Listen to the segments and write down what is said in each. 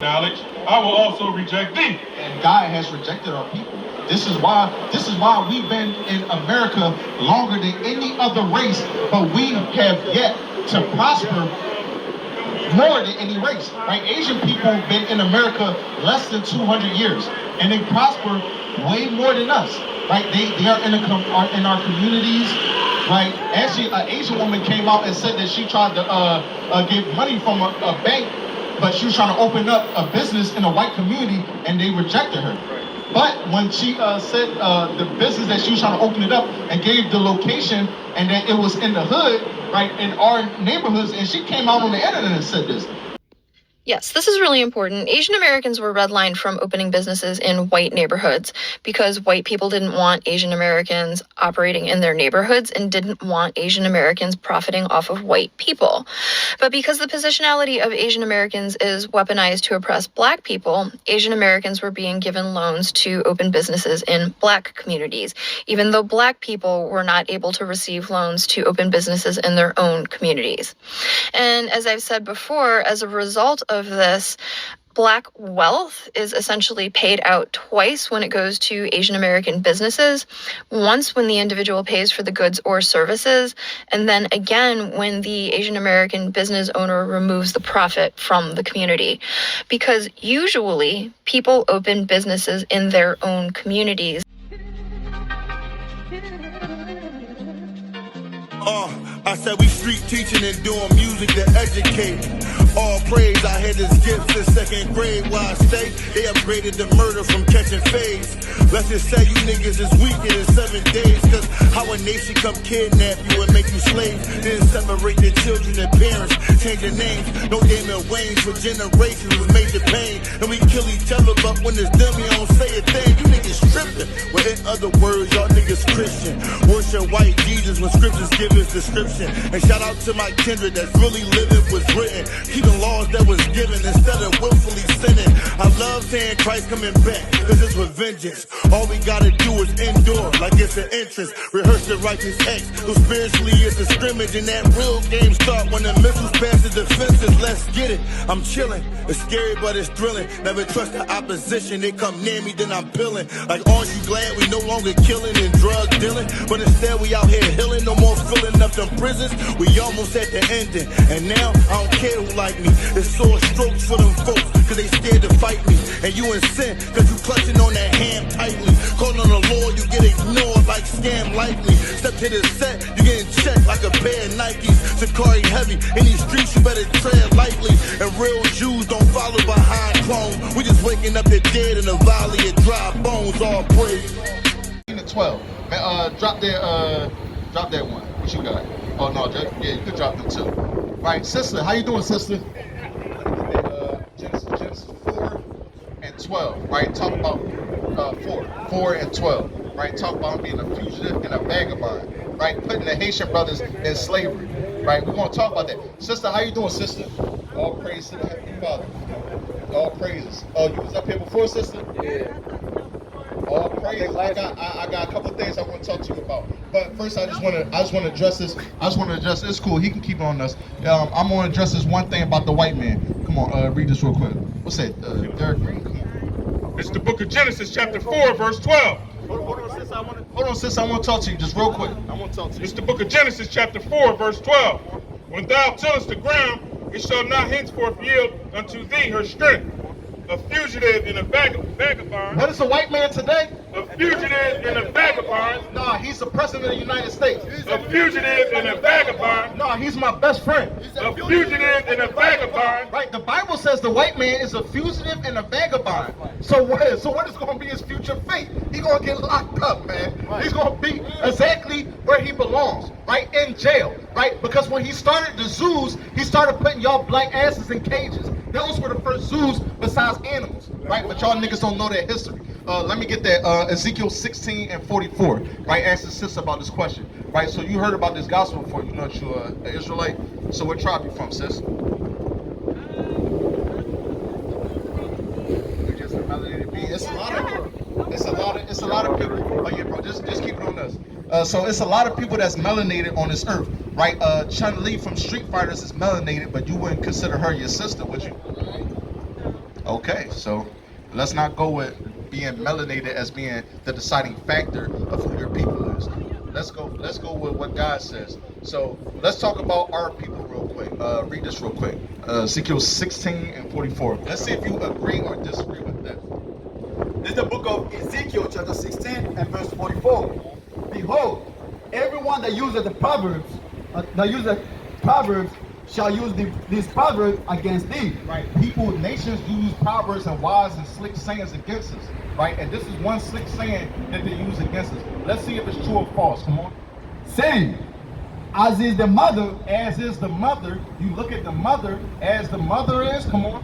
knowledge, I will also reject thee. And God has rejected our people. This is why we've been in America longer than any other race, but we have yet to prosper more than any race. Right? Asian people have been in America less than 200 years, and they prosper way more than us. Right? They are in our communities. Right? Actually, an Asian woman came out and said that she tried to get money from a bank, but she was trying to open up a business in a white community, and they rejected her. But when she said the business that she was trying to open it up and gave the location, and that it was in the hood, right, in our neighborhoods, and she came out on the internet and said this. Yes, this is really important. Asian Americans were redlined from opening businesses in white neighborhoods because white people didn't want Asian Americans operating in their neighborhoods and didn't want Asian Americans profiting off of white people. But because the positionality of Asian Americans is weaponized to oppress Black people, Asian Americans were being given loans to open businesses in Black communities, even though Black people were not able to receive loans to open businesses in their own communities. And as I've said before, as a result of this, Black wealth is essentially paid out twice when it goes to Asian American businesses. Once when the individual pays for the goods or services, and then again when the Asian American business owner removes the profit from the community. Because usually people open businesses in their own communities. I said we street teaching and doing music to educate. All praise, I had this gift since second grade where I stay. They upgraded the murder from catching fades. Let's just say you niggas is weaker in 7 days. Cause how a nation come kidnap you and make you slaves. Then separate their children and parents, change their names. No Damon Waynes for generations was major pain. And we kill each other, but when it's done, we don't say a thing. You niggas tripping. Well, in other words, y'all niggas Christian. Worship white Jesus when scriptures give his description. And shout out to my kindred that's really living what's written. Keeping laws that was given instead of willfully sinning. I love saying Christ coming back, cause it's with vengeance. All we gotta do is endure like it's an entrance. Rehearse the righteous acts, so spiritually it's a scrimmage. And that real game start when the missiles pass the defenses. Let's get it, I'm chilling. It's scary but it's thrilling. Never trust the opposition, they come near me then I'm peeling. Like aren't you glad we no longer killing and drug dealing? But instead we out here healing, no more filling up them prisons. We almost at the ending, and now I don't care who like me. It's sore strokes for them folks, cause they scared to fight me. And you in sin, cause you clutching on that hand tightly. Calling on the Lord, you get ignored like scam likely. Step to the set, you getting checked like a pair of Nikes. Sakari heavy, in these streets you better tread lightly. And real Jews don't follow behind clones. We just waking up the dead in a valley of dry bones, all praise. 12. Drop that one. What you got? Oh no, yeah, you could drop them too. Right, sister, how you doing, sister? Genesis 4 and 12. Right, talk about 4 and 12. Right, talk about being a fugitive and a vagabond. Right, putting the Haitian brothers in slavery. Right, we're gonna talk about that. Sister, how you doing, sister? All praise to the Heavenly Father. All praises. Oh, you was up here before, sister? Yeah. All praise. I got a couple of things I want to talk to you about. But first, I just want to address this. It's cool. He can keep on us. I'm going to address this one thing about the white man. Come on, read this real quick. What's that? Derek Green. Come on. It's the book of Genesis, chapter 4, verse 12. Hold on, sis. I want to talk to you just real quick. It's the book of Genesis, chapter 4, verse 12. When thou tillest the ground, it shall not henceforth yield unto thee her strength. A fugitive and a vagabond. What is a white man today? A fugitive and a vagabond. Nah, he's the president of the United States. A fugitive and a vagabond. Nah, he's my best friend. A fugitive and a vagabond. Right, the Bible says the white man is a fugitive and a vagabond. So what is going to be his future fate? He's going to get locked up, man. He's going to be exactly where he belongs, right? In jail, right? Because when he started the zoos, he started putting y'all black asses in cages. Those were the first zoos besides animals, right? But y'all niggas don't know that history. Let me get that Ezekiel 16 and 44, right? Ask the sister about this question, right? So you heard about this gospel before, you know that you're an Israelite. So what tribe you from, sis? Just a melanated being. It's a lot of people. Oh yeah, bro, just keep it on us. So it's a lot of people that's melanated on this earth, right? Chun-Li from Street Fighters is melanated, but you wouldn't consider her your sister, would you? Okay, so let's not go with being melanated as being the deciding factor of who your people is. Let's go with what God says. So let's talk about our people real quick. Read this real quick. Ezekiel 16 and 44. Let's see if you agree or disagree with that. This is the book of Ezekiel, chapter 16 and verse 44. Behold, everyone that uses the proverbs shall use these proverbs against thee. Right. People, nations use proverbs and wise and slick sayings against us. Right. And this is one slick saying that they use against us. Let's see if it's true or false. Come on. Saying, as is the mother, You look at the mother as the mother is. Come on.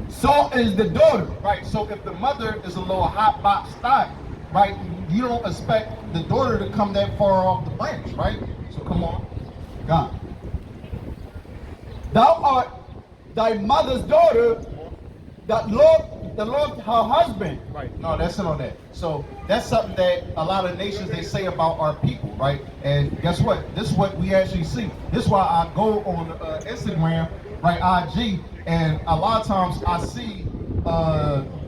so is the daughter. Right. So if the mother is a little hot box stock, right, you don't expect the daughter to come that far off the branch, right? So come on. God. Thou art thy mother's daughter that loved her husband. Right. No, that's not on that. So that's something that a lot of nations they say about our people, right? And guess what? This is what we actually see. This is why I go on Instagram, right, IG, and a lot of times I see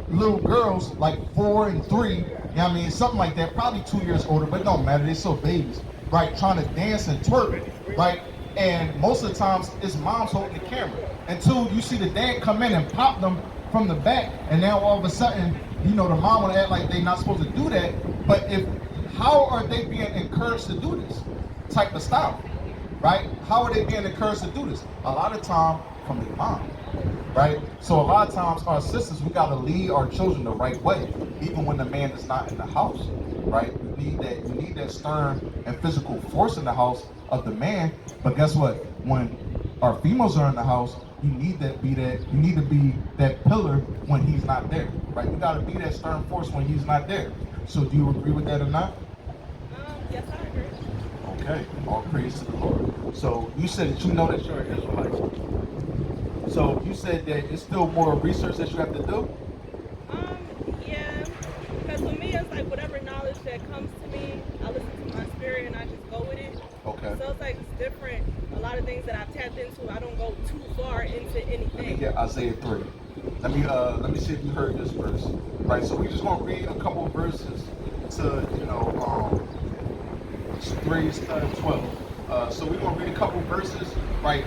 little girls like 4 and 3, you know what I mean, something like that, probably 2 years older, but it don't matter, they're still babies, right, trying to dance and twerk, right? And most of the times it's moms holding the camera. Until you see the dad come in and pop them from the back, and now all of a sudden, you know, the mom will act like they're not supposed to do that. But how are they being encouraged to do this type of style, right? How are they being encouraged to do this? A lot of time from their mom, right? So a lot of times our sisters, we gotta lead our children the right way, even when the man is not in the house, right? You need that stern and physical force in the house of the man. But guess what? When our females are in the house, you need to be that pillar when he's not there, right? You gotta be that stern force when he's not there. So do you agree with that or not? Yes, I agree. Okay, all praise to the Lord. So you said that you know that you're an Israelite. So you said that it's still more research that you have to do? Yeah, because for me, it's like whatever knowledge that comes to me, I listen to my spirit and I just go with it. Okay. So it's like it's different. A lot of things that I've tapped into, I don't go too far into anything. Let me get Isaiah 3. Let me see if you heard this verse. Right, so we just gonna read a couple of verses to 3 to 12. So we're gonna read a couple of verses, right?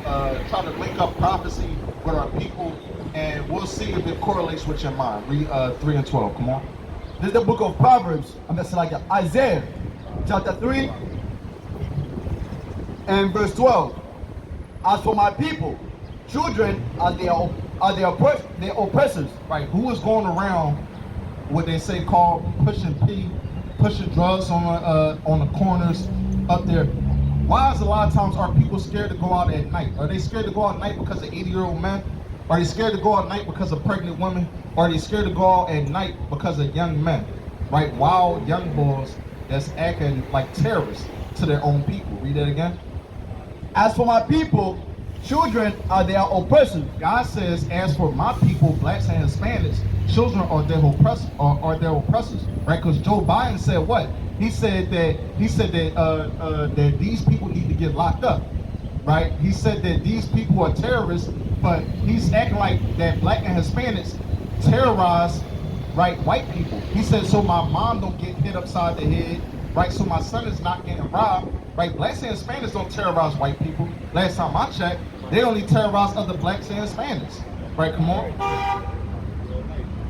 Try to link up prophecy with our people, and we'll see if it correlates with your mind. Read 3 and 12. Come on. This is the book of Proverbs. I'm just like Isaiah, chapter 3 and verse 12. As for my people, children are their oppressors. Right, who is going around what they say called pushing drugs on the corners up there? Why is a lot of times our people scared to go out at night? Are they scared to go out at night because of 80-year-old men? Are they scared to go out at night because of pregnant women? Or are they scared to go out at night because of young men? Right, wild young boys that's acting like terrorists to their own people. Read that again. As for my people, children are their oppressors. God says, as for my people, blacks and Hispanics, children are their oppressors, right? Because Joe Biden said what? He said that these people need to get locked up, right? He said that these people are terrorists, but he's acting like that black and Hispanics terrorize, right, white people. He said, so my mom don't get hit upside the head, right? So my son is not getting robbed, right? Blacks and Hispanics don't terrorize white people. Last time I checked, they only terrorize other blacks and Hispanics, right? Come on.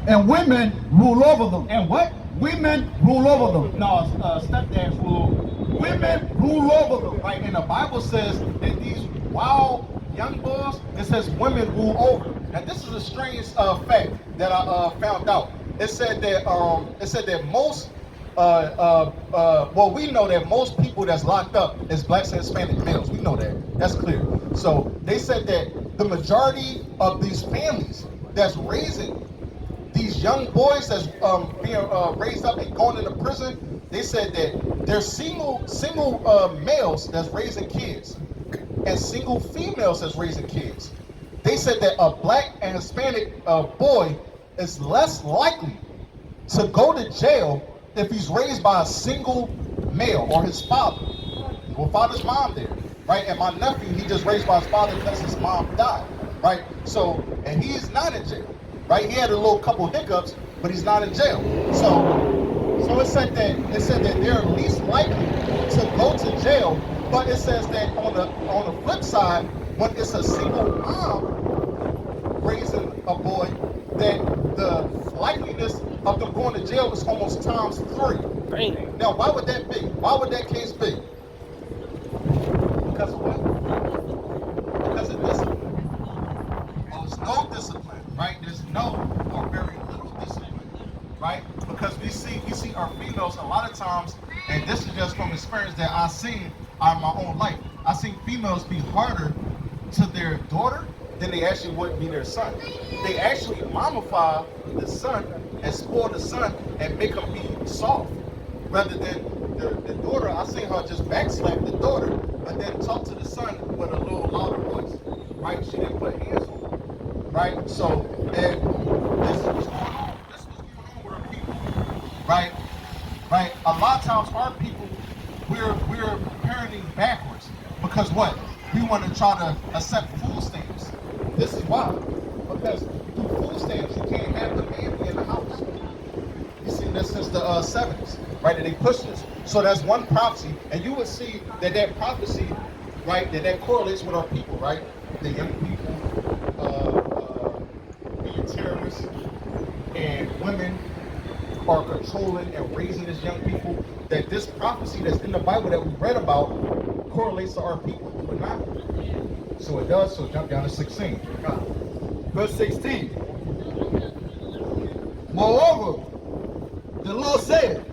And women rule over them. And what? Women rule over them. No, stepdads rule over them. Women rule over them. Right, and the Bible says that these wild young boys, it says women rule over them. Now this is a strange fact that I found out. It said that most we know that most people that's locked up is blacks and Hispanic males. We know that. That's clear. So they said that the majority of these families that's raising these young boys that's being raised up and going into prison, they said that there's single males that's raising kids and single females that's raising kids. They said that a black and Hispanic boy is less likely to go to jail if he's raised by a single male or his father. Well, father's mom there, right? And my nephew, he just raised by his father because his mom died, right? So, and he is not in jail. right? He had a little couple hiccups, but he's not in jail. So it said that they're least likely to go to jail, but it says that on the flip side, when it's a single mom raising a boy, that the likeliness of them going to jail is almost times 3. Right. Now, why would that be? Why would that case be? Because of what? Because of discipline. Oh, there's no discipline, right? There's no or very little discipline, right? Because we see our females a lot of times, and this is just from experience that I've seen in my own life. I've seen females be harder to their daughter than they actually would be their son. They actually mommify the son and spoil the son and make him be soft, rather than the daughter. I seen her just backslap the daughter, but then talk to the son with a little louder voice, right? She didn't put hands on him, right? So, and this is what's going on. This is what's going on with our people, right? Right? A lot of times our people, we're parenting backwards, because what? We want to try to accept food stamps. This is why. Because through food stamps, you can't have the man be in the house. You've seen this since the 70s, right? And they pushed this. So that's one prophecy. And you would see that prophecy, right, that correlates with our people, right? The young people being terrorists, and women are controlling and raising these young people. That this prophecy that's in the Bible that we read about correlates to our people. Do it not? So it does. So jump down to 16. Verse 16. Moreover, the Lord said,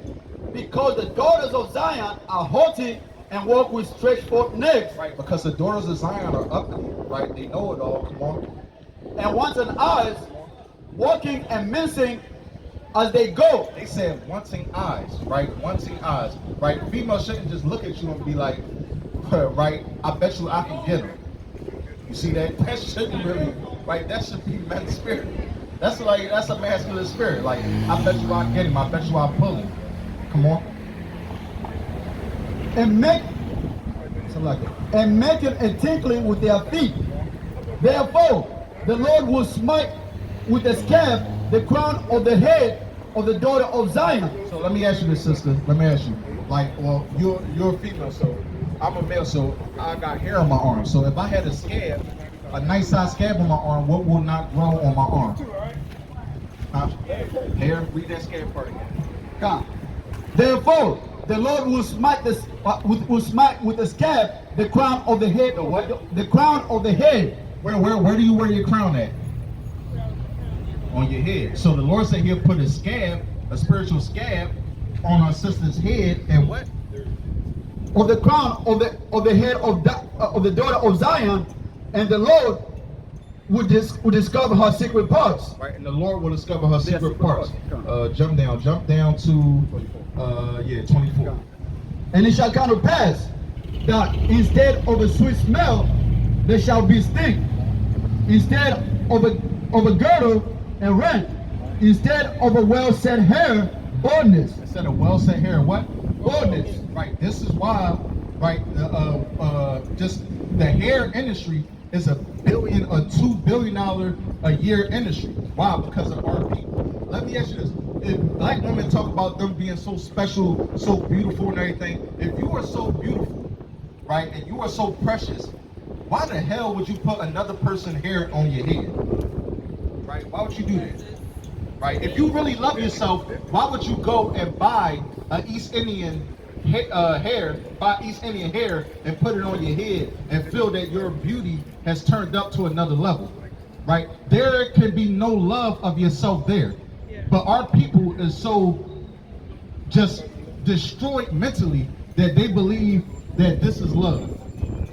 because the daughters of Zion are haughty and walk with stretched forth necks, Right, because the daughters of Zion are ugly, right? They know it all. Come on. and wanton eyes, walking and mincing as they go. They said wanting eyes, right? Wanting eyes, right? Females shouldn't just look at you and be like, right? I bet you I can get them. You see that? That shouldn't really, right? That should be men's spirit. That's a masculine spirit. Like, I bet you I can get him. I bet you I pull him. Come on. And make him a tinkling with their feet. Therefore, the Lord will smite with a scab the crown of the head of the daughter of Zion. So let me ask you this, sister. Let me ask you. Like, well, you're a female, so I'm a male, so I got hair on my arm. So if I had a scab, a nice size scab on my arm, what will not grow on my arm? Huh? Hair. Read that scab part again. Come. Therefore, the Lord will smite with a scab the crown of the head. The what? The crown of the head. Where do you wear your crown at? On your head. So the Lord said He'll put a scab, a spiritual scab, on our sister's head, and what? Of the crown of the head of the daughter of Zion, and the Lord would discover her secret parts. Right, and the Lord will discover her secret parts. Jump down to 24. And it shall come to pass that instead of a sweet smell, there shall be stink. Instead of a girdle and rent. Instead of a well set hair, baldness. Instead of well set hair, what? Baldness. Right. This is why, right? Just the hair industry is $1 billion or $2 billion a year industry. Why? Because of our people. Let me ask you this: if black women talk about them being so special, so beautiful, and everything, if you are so beautiful, right, and you are so precious, why the hell would you put another person's hair on your head? Right? Why would you do that? Right? If you really love yourself, why would you go and buy an East Indian hair, buy East Indian hair and put it on your head and feel that your beauty has turned up to another level? Right? There can be no love of yourself there. But our people is so just destroyed mentally that they believe that this is love.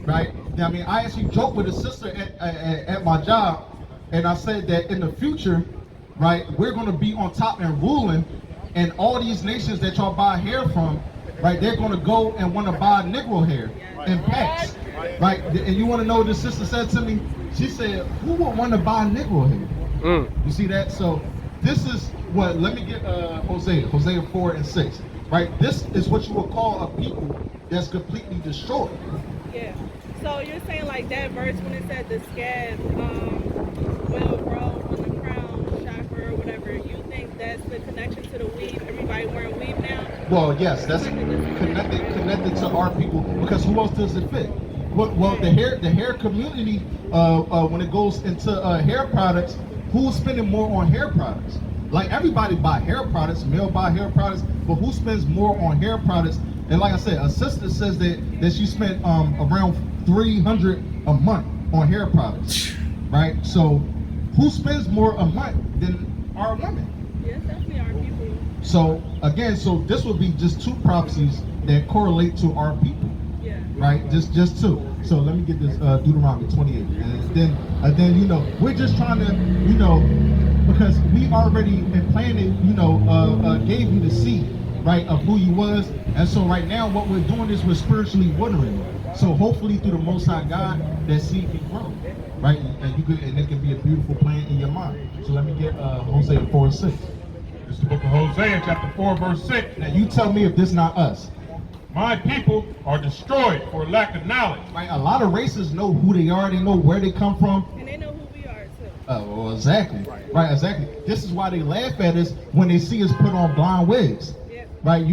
Right? I mean, I actually joked with a sister at my job, and I said that in the future, right, we're going to be on top and ruling, and all these nations that y'all buy hair from, right, they're going to go and want to buy Negro hair in packs, right? And you want to know what the sister said to me? She said, who would want to buy Negro hair? You see that? So this is what, let me get Hosea 4:6, right? This is what you would call a people that's completely destroyed. Yeah. So you're saying like that verse when it said the scab will grow on the crown shall the connection to the weave, everybody wearing weave now. Well, yes, that's connected to our people, because who else does it fit? Well, the hair community, when it goes into hair products, who's spending more on hair products? Like, everybody buy hair products, male buy hair products, but who spends more on hair products? And like I said, a sister says that she spent around $300 a month on hair products, right? So who spends more a month than our women? Yes, definitely our people. So again, this would be just two prophecies that correlate to our people. Yeah. Right, just two. So let me get this Deuteronomy 28, and then we're just trying to because we already been planning, gave you the seed, right, of who you was, and so right now what we're doing is we're spiritually watering you. So hopefully through the Most High God, that seed can grow, right, and it can be a beautiful plant in your mind. So let me get Hosea 4:6. It's the book of Hosea, chapter 4, verse 6. Now you tell me if this not us. My people are destroyed for lack of knowledge. Right, a lot of races know who they are, they know where they come from. And they know who we are too. Well, exactly. Right, exactly. This is why they laugh at us when they see us put on blonde wigs. Yeah. Right,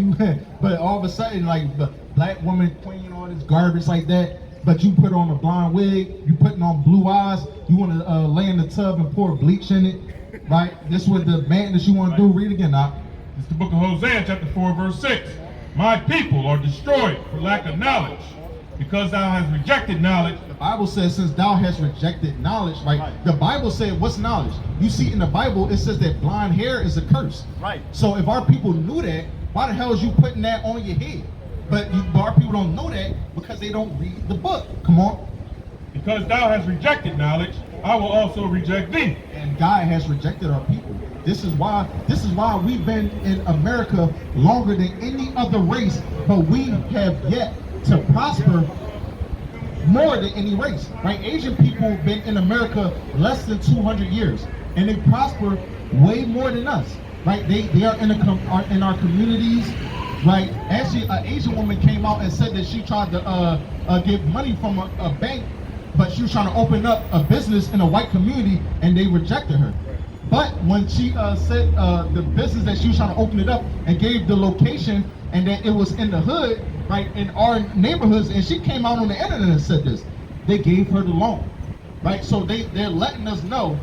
but all of a sudden, like, the black woman queen, all this garbage like that, but you put on a blonde wig, you putting on blue eyes, you want to lay in the tub and pour bleach in it, right? This was the madness you want to do. Read again, now. It's the book of Hosea, chapter 4, verse 6. My people are destroyed for lack of knowledge, because thou hast rejected knowledge. The Bible says, since thou hast rejected knowledge, right? The Bible said, what's knowledge? You see in the Bible, it says that blonde hair is a curse. Right. So if our people knew that, why the hell is you putting that on your head? But our people don't know that because they don't read the book. Come on. Because thou hast rejected knowledge, I will also reject thee. And God has rejected our people. This is why we've been in America longer than any other race, but we have yet to prosper more than any race, right? Asian people have been in America less than 200 years, and they prosper way more than us, right? They are in our communities, right? Actually, an Asian woman came out and said that she tried to get money from a bank, but she was trying to open up a business in a white community, and they rejected her. But when she said the business that she was trying to open it up and gave the location and that it was in the hood, right, in our neighborhoods, and she came out on the internet and said this, they gave her the loan, right? So they're letting us know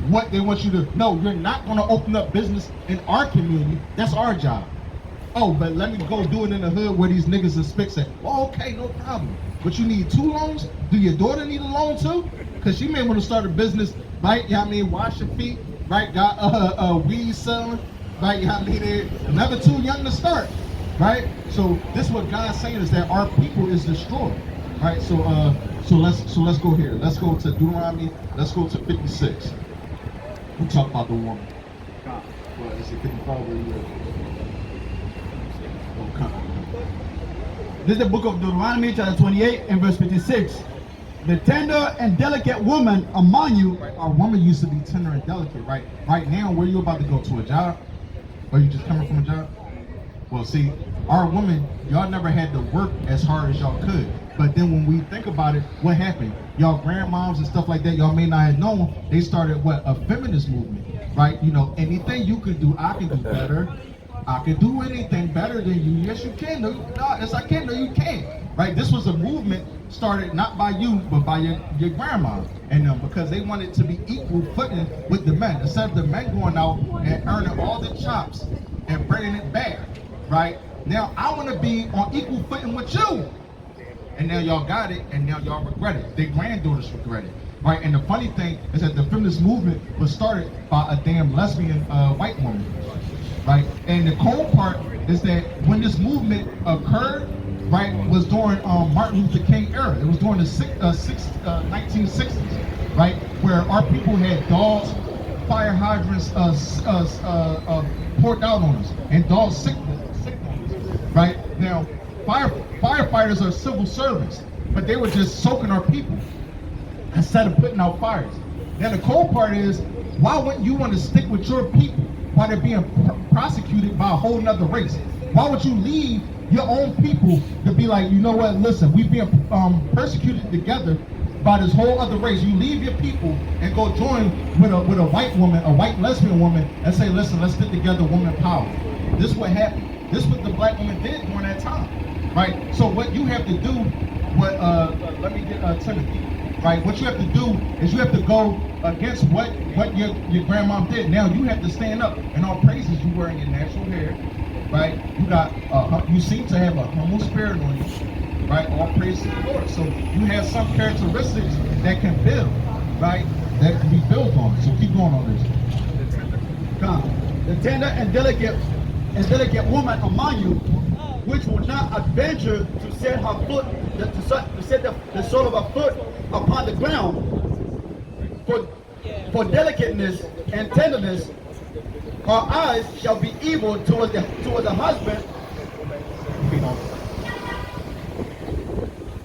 what they want you to know. You're not going to open up business in our community. That's our job. Oh, but let me go do it in the hood where these niggas is fixing. Well, okay, no problem. But you need 2 loans? Do your daughter need a loan too? Because she may want to start a business, right? You know what I mean? Wash your feet. Right, got weed selling, right? You know what I mean? They're never too young to start, right? So this is what God's saying, is that our people is destroyed, right? So let's go here. Let's go to Deuteronomy. Let's go to 56. We talk about the woman. Well, is it 55 or you? This is the book of Deuteronomy, chapter 28, and verse 56. The tender and delicate woman among you. Our woman used to be tender and delicate, right? Right now, where you about to go to a job? Or you just coming from a job? Well, see, our women, y'all never had to work as hard as y'all could. But then when we think about it, what happened? Y'all grandmoms and stuff like that, y'all may not have known, they started a feminist movement, right? Anything you could do, I can do better. I can do anything better than you. Yes, you can. No, yes, I can. No, you can't. Right? This was a movement started not by you, but by your grandma and them, because they wanted to be equal footing with the men. Instead of the men going out and earning all the chops and bringing it back, right? Now I want to be on equal footing with you. And now y'all got it, and now y'all regret it. Their granddaughters regret it. Right? And the funny thing is that the feminist movement was started by a damn lesbian white woman. Right? And the cold part is that when this movement occurred, right, was during Martin Luther King era. It was during the 1960s, right, where our people had dogs, fire hydrants poured out on us, and dogs sick on us, right? Now, firefighters are civil servants, but they were just soaking our people instead of putting out fires. Now, the cold part is, why wouldn't you want to stick with your people while they're being prosecuted by a whole nother race? Why would you leave your own people to be like, you know what, listen, we've been persecuted together, by this whole other race. You leave your people and go join with a white woman, a white lesbian woman, and say, listen, let's stick together, woman power. This is what happened. This is what the black woman did during that time, right? So what you have to do, let me get Timothy, right? What you have to do is you have to go against what your grandmom did. Now you have to stand up. And all praises, you wearing your natural hair, right? You seem to have a humble spirit on you, right? All praise to the Lord. So you have some characteristics that can build, right? That can be built on. So keep going on this. Come. The tender and delicate woman among you, which will not adventure to set her foot, to set the sole of her foot upon the ground. For delicateness and tenderness, her eyes shall be evil towards the husband,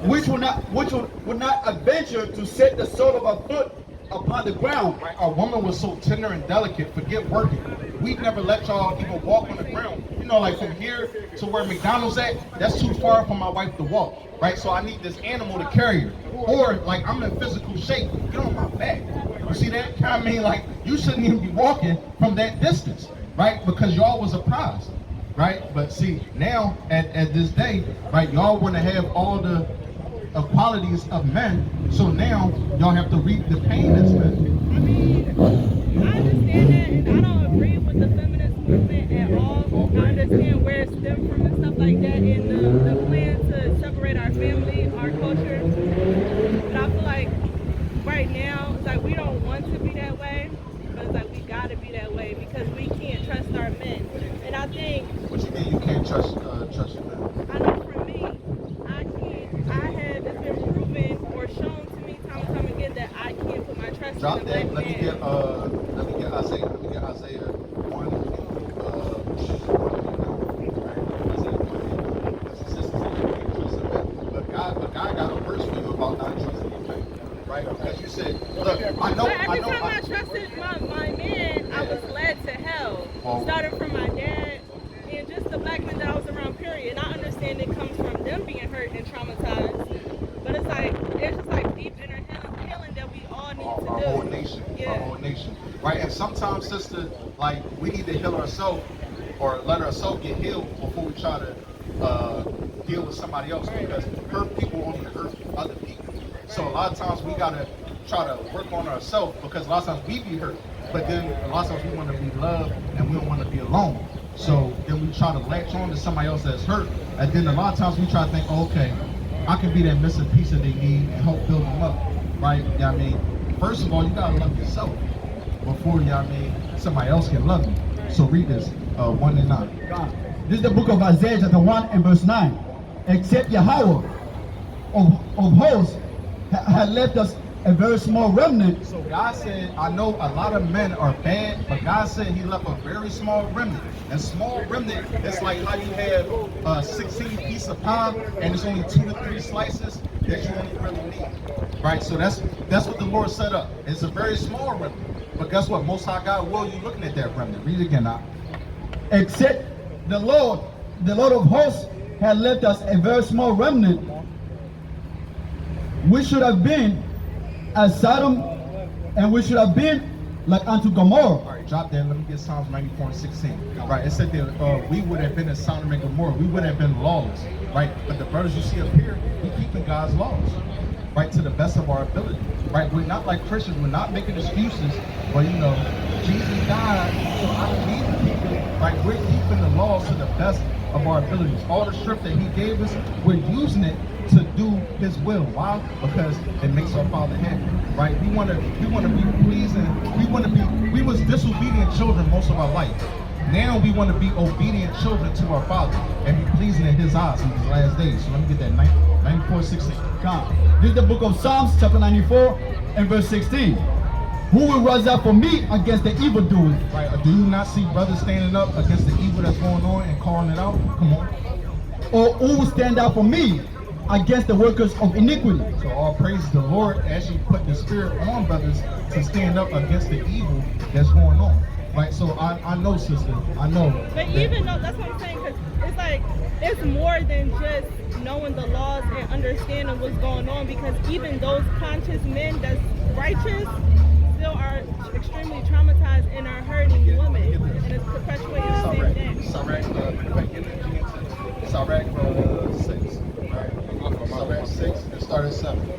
which will not adventure to set the sole of her foot upon the ground. Right? Our woman was so tender and delicate, forget working. We never let y'all even walk on the ground. You know, like from here to where McDonald's at, that's too far for my wife to walk, right? So I need this animal to carry her. Or like I'm in physical shape, get on my back. You see that? I mean, like you shouldn't even be walking from that distance, right? Because y'all was a prize, right? But see, now at this day, right, y'all want to have all the qualities of men, so now y'all have to reap the pain as men. I mean, I understand that, and I don't agree with the feminist movement at all. I understand where it stemmed from and stuff like that, and the plan to separate our family, our culture. But I feel like right now, it's like we don't want to be that way, but it's like we gotta be that way because we can't trust our men. And I think. What you mean you can't trust your men? I know for me, I can't. It's been proven or shown to me time and time again that I can't put my trust Drop in a that. black man. Let me get Isaiah 1. But God got a verse for you about not trusting your man, right? Because you said, look, I know. But every time I trusted my man, I was led to hell. Starting from my dad and just the black men that I was around, period. And I understand it comes from them being hurt and traumatized. But it's just like deep inner healing that we all need to do. Our whole nation, right? And sometimes, sister, like we need to heal ourselves or let ourselves get healed before we try to deal with somebody else, because hurt people only hurt other people. So a lot of times we gotta try to work on ourselves, because a lot of times we be hurt, but then a lot of times we want to be loved and we don't want to be alone. So then we try to latch on to somebody else that's hurt, and then a lot of times we try to think, oh, okay, I can be that missing piece that they need and help build them up, right? You know what I mean? First of all, you gotta love yourself before, you know what I mean, somebody else can love you. So read this, 1 and 9. This is the book of Isaiah chapter 1 and verse 9. Except YAHAWAH of hosts had left us a very small remnant. So God said, I know a lot of men are bad, but God said he left a very small remnant. And small remnant, it's like how you have 16 pieces of pie and it's only 2 to 3 slices that you only really need. Right? So that's what the Lord set up. It's a very small remnant. But guess what? Most High God will you looking at that remnant. Read it again now. Except the Lord of hosts had left us a very small remnant, we should have been as Sodom, and we should have been like unto Gomorrah. All right, drop that. Let me get Psalms 94 and 16. Right, it said that we would have been as Sodom and Gomorrah. We would have been lawless, right? But the brothers you see up here, we keeping God's laws, right, to the best of our ability, right? We're not like Christians. We're not making excuses. But you know, Jesus died, so I don't need to keep it. Right, we're keeping the laws to the best of our abilities. All the strength that he gave us, we're using it to do his will. Why? Because it makes our Father happy, right? We want to be pleasing. We was disobedient children most of our life. Now we want to be obedient children to our Father and be pleasing in his eyes in these last days. So let me get that 94:16. Come. This is the book of Psalms chapter 94 and verse 16. Who will rise up for me against the evildoers? Right? Do you not see brothers standing up against the evil that's going on and calling it out? Come on. Or who will stand out for me against the workers of iniquity? So all praise the Lord actually put the spirit on brothers to stand up against the evil that's going on. Right, so I know, sister. I know. But even though, that's what I'm saying, because it's like, it's more than just knowing the laws and understanding what's going on, because even those conscious men that's righteous still are extremely traumatized and are hurting women, and it's perpetuating the same thing. Sirach 6, right? Sirach 6 and start at 7.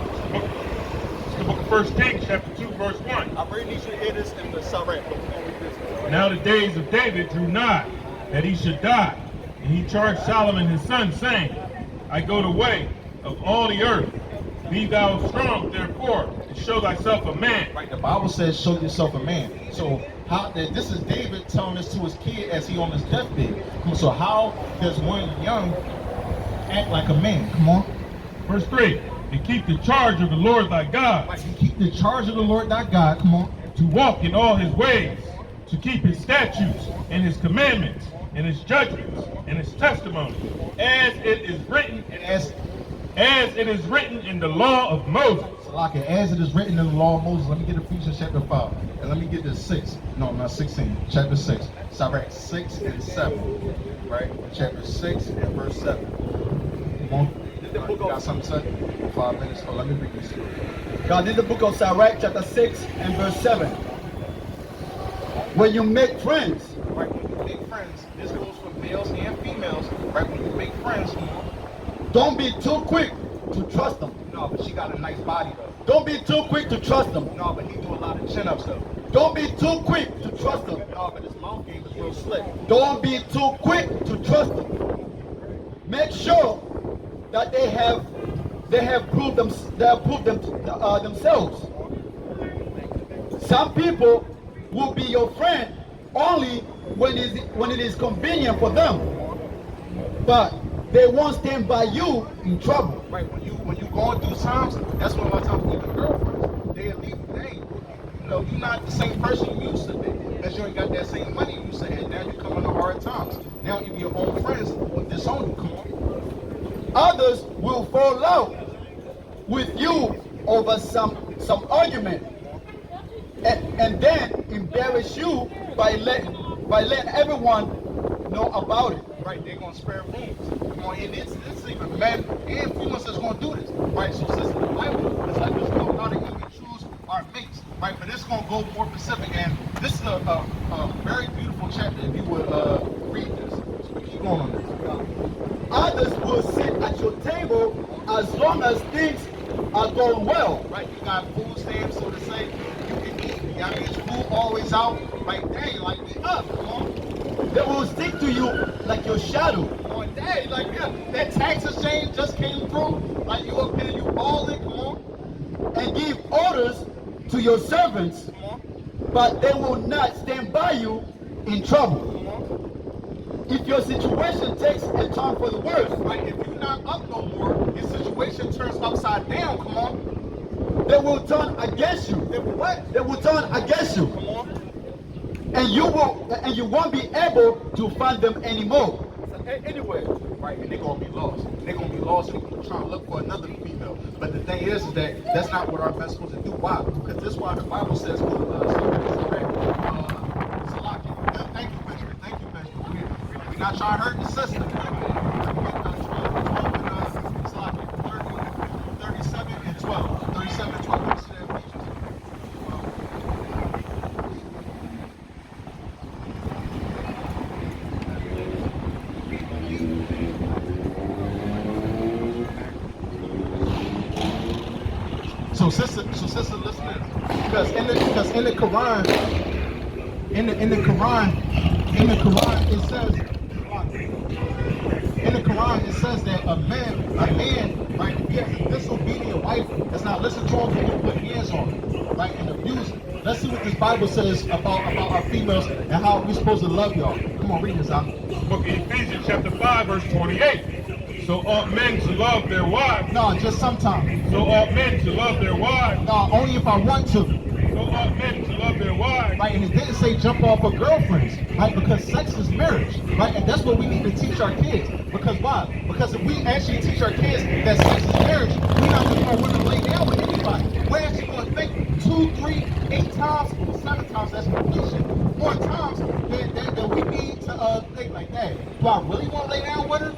It's the book of 1 Kings, chapter 2, verse 1. I really need you to hear this in the Sirach. Now the days of David drew nigh, that he should die. And he charged Solomon his son, saying, I go the way of all the earth. Be thou strong, therefore, and show thyself a man. Right, the Bible says, show yourself a man. So this is David telling this to his kid as he on his deathbed. So how does one young act like a man? Come on. Verse 3, and keep the charge of the Lord thy God, Right, you keep the charge of the Lord thy God. Come on. to walk in all his ways, to keep his statutes and his commandments and his judgments and his testimonies, as it is written, As it is written in the law of Moses. as it is written in the law of Moses. Let me get Ephesians chapter 5. And let me get this 6. No, not 16. Chapter 6. Sirach 6 and 7. Right? Chapter 6 and verse 7. Come on. You got something to say? 5 minutes. Oh, let me read this to you. God, in the book of Sirach, chapter 6 and verse 7. When you make friends, Right, when you make friends, this goes for males and females. Right, when you make friends, don't be too quick to trust them. no, but she got a nice body though. Don't be too quick to trust them. No, but he do a lot of chin-ups though. Don't be too quick to trust them. No, but his mouth game is real slick. Don't be too quick to trust them. Make sure that they have proved themselves. Some people will be your friend only when it is convenient for them, but they won't stand by you in trouble. Right, when you going through times, that's when a lot of times even girlfriends, they'll leave. You're not the same person you used to be, because you ain't got that same money you used to have. Now you come into hard times. Now even your own friends will disown you. Come on. Others will fall out with you over some argument, and then embarrass you by letting everyone know about it. Right, they're gonna spare rooms. Come on, and it's even men and females that's gonna do this. Right, so since the Bible is like us know how to even choose our mates. Right, but it's gonna go more specific, and this is a very beautiful chapter. If you would read this, so keep going on this. Others will sit at your table as long as things are going well. Right, you got food stamps, so to say. You can eat. I mean, it's food always out. Like, dang, like we up. Come on. They will stick to you like your shadow. On day, like that tax exchange just came through, like you up here, you balling, come on, And give orders to your servants, come on, but they will not stand by you in trouble. come on. If your situation takes a turn for the worse, Like if you're not up no more, your situation turns upside down, come on. they will turn against you. They will what? They will turn against you, Come on. and you won't be able to find them anymore. Anyway, right, and they're gonna be lost. They're gonna be lost and trying to look for another female. But the thing is that that's not what our man's supposed to do. Why? Because this is why the Bible says, Salaki. Thank you, Benjamin. Thank you, Benjamin. We're not trying to hurt the sister. Salaki, 37 and 12. 37 and 12. Listen to that, Ephesians. So sister, listen to this. Because in the Quran, it says that a man, right, if he has a disobedient wife, that's not listen to him, he will put hands on him, right, and abuse him. Let's see what this Bible says about our females and how we're supposed to love y'all. Come on, read this out. Book of Ephesians, chapter 5, verse 28. So ought men to love their wives. No, just sometimes. So ought men to love their wives. No, only if I want to. So ought men to love their wives. Right, and it didn't say jump off of girlfriends, right? Because sex is marriage, right? And that's what we need to teach our kids. Because why? Because if we actually teach our kids that sex is marriage, we're not just going to women lay down with anybody. we're actually going to think 2, 3, 8 times, 7 times, that's completion, more times that we need to think like that. Do I really want to lay down with her?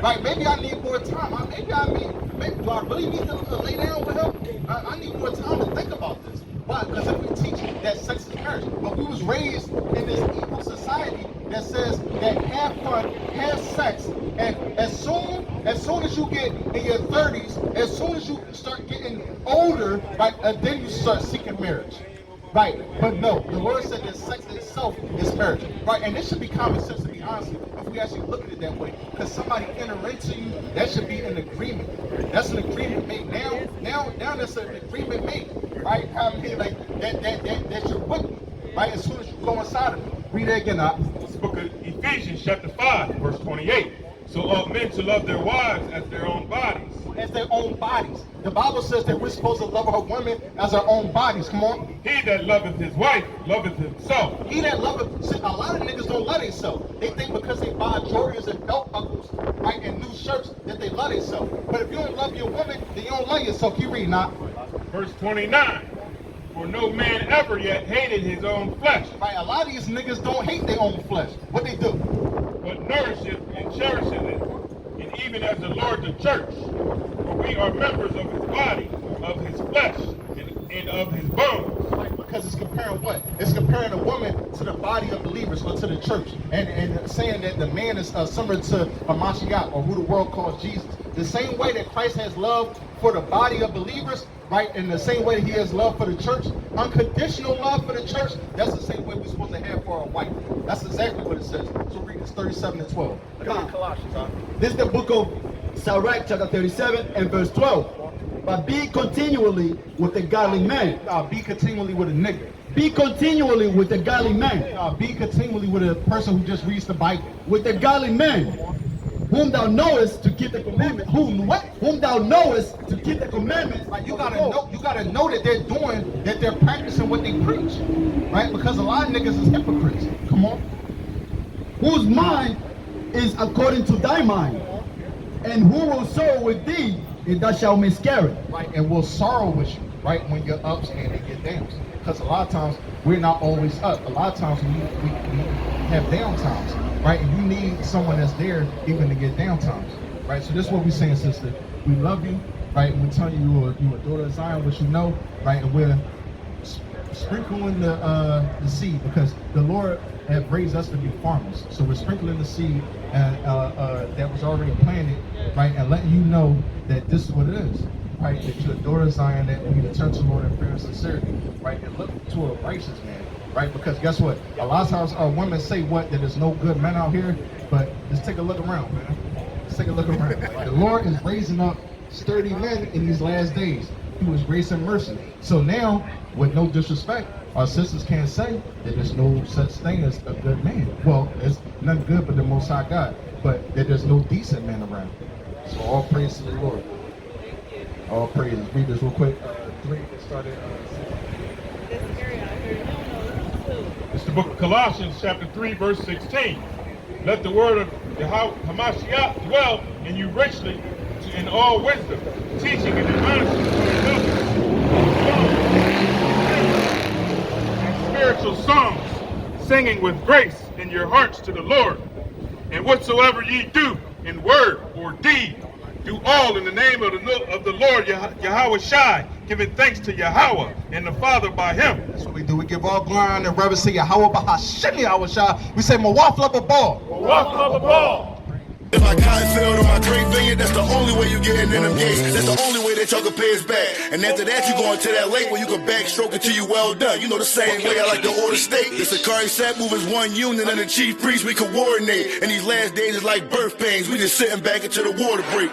Right, maybe I need more time. Do I really need to lay down with her? I need more time to think about this. Why? Because if we teach that sex is marriage, but we was raised in this evil society that says that have fun, have sex, and as soon as you get in your 30s, as soon as you start getting older, right, then you start seeking marriage. Right, but no, the Lord said that sex itself is marriage. Right, and this should be common sense, to be honest, if we actually look at it that way. Because somebody enter into you, that should be an agreement. That's an agreement made. Now that's an agreement made. Right? I mean, like that you're with me. Right? As soon as you go inside of me. Read it again, It's the book of Ephesians, chapter 5, verse 28. So ought men to love their wives as their own bodies. As their own bodies. The Bible says that we're supposed to love our women as our own bodies. Come on. He that loveth his wife loveth himself. He that loveth. See, a lot of niggas don't love themselves. They think because they buy Jordans and belt buckles, right, and new shirts that they love themselves. But if you don't love your woman, then you don't love yourself. Keep reading, now. Verse 29. For no man ever yet hated his own flesh. Right, a lot of these niggas don't hate their own flesh. What they do? But nourisheth and cherisheth it, and even as the Lord the church. For we are members of his body, of his flesh, and of his bones. Right, because it's comparing what? It's comparing a woman to the body of believers, or to the church, and saying that the man is similar to a Mashiach, or who the world calls Jesus. The same way that Christ has love for the body of believers, right, in the same way that he has love for the church, unconditional love for the church, that's the same way we're supposed to have for our wife. That's exactly what it says. So read this 37 and 12. Look at Colossians, huh? This is the book of Sirach, chapter 37 and verse 12. But be continually with a godly man. Be continually with a nigga. Be continually with a godly man. Be continually with a person who just reads the Bible. With a godly man, whom thou knowest to keep the commandments. Whom thou knowest to keep the commandments. Like you gotta know that they're practicing what they preach. Right? Because a lot of niggas is hypocrites. Come on. Whose mind is according to thy mind. And who will sorrow with thee if thou shalt miscarry. Right, and will sorrow with you, right, when you're ups and in your downs. Because a lot of times we're not always up. A lot of times we have down times, right? And you need someone that's there even to get down times, right? So this is what we're saying, sister. We love you, right? We're telling you you're a daughter of Zion, which you know, right? And we're sprinkling the seed, because the Lord have raised us to be farmers. So we're sprinkling the seed that was already planted, right? And letting you know that this is what it is, right? That you're a daughter of Zion, that we need to turn to the Lord in fear and sincerity, right? And look to a righteous man, right? Because guess what? A lot of times our women say that there's no good men out here, but just take a look around, man. Just take a look around. The Lord is raising up sturdy men in these last days. He was gracing mercy. So now, with no disrespect, our sisters can't say that there's no such thing as a good man. Well, there's none good but the Most High God, but that there's no decent man around. So all praise to the Lord. All praise. Read this real quick. 3, get started. This area out here, you don't know this too. It's the book of Colossians, chapter 3, verse 16. Let the word of Yahawaah dwell in you richly in all wisdom, teaching and admonishing one another. And spiritual songs, singing with grace in your hearts to the Lord. And whatsoever ye do in word or deed, do all in the name of the Lord YAHAWAH, giving thanks to Yahweh and the Father by him. That's what we do. We give all glory and reverence to Yahawah Bahashim Yahawaah. We say Mawaf Lababal. Mawaf Lababal. If I cotton field on my great vineyard, that's the only way you getting in them gates. That's the only way that y'all can pay us back. And after that, you going to that lake where you can backstroke it till you well done. You know the same way I like to order steak. This Sakari Sat move is one unit, and the chief priest we coordinate. And these last days is like birth pains. We just sitting back into the water break.